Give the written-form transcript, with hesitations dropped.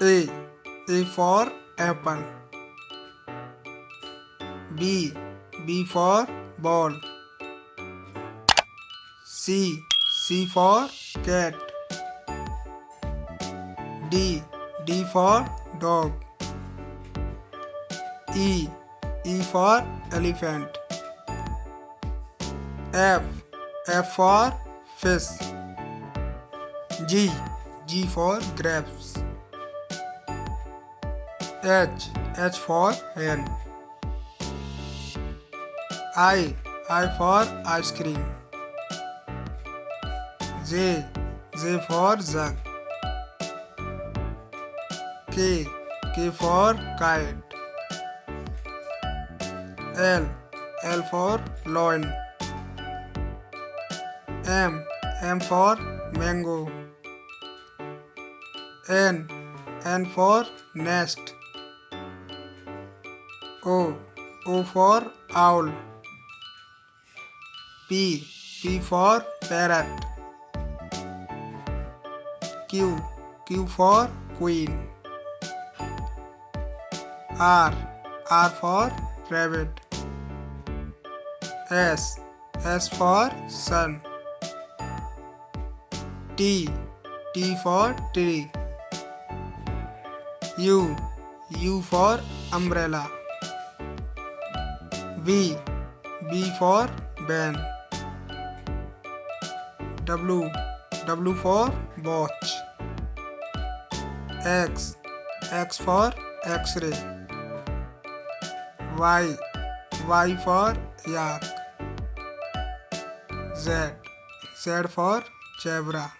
A. A for apple. B. B for ball. C. C for cat. D. D for dog. E. E for elephant. F. F for fish. G. G for grapes. H. H for hen. I for ice cream. J. J for jug. K. K for kite. L. L for lion. M. M for mango. N. N for nest. O. O for owl. P. P for parrot. Q. Q for queen. R. R for rabbit. S. S for sun. T. T for tree. U. U for umbrella. V. V for van. W. W for watch. X. X for X-ray. Y. Y for yak. Z. Z for zebra.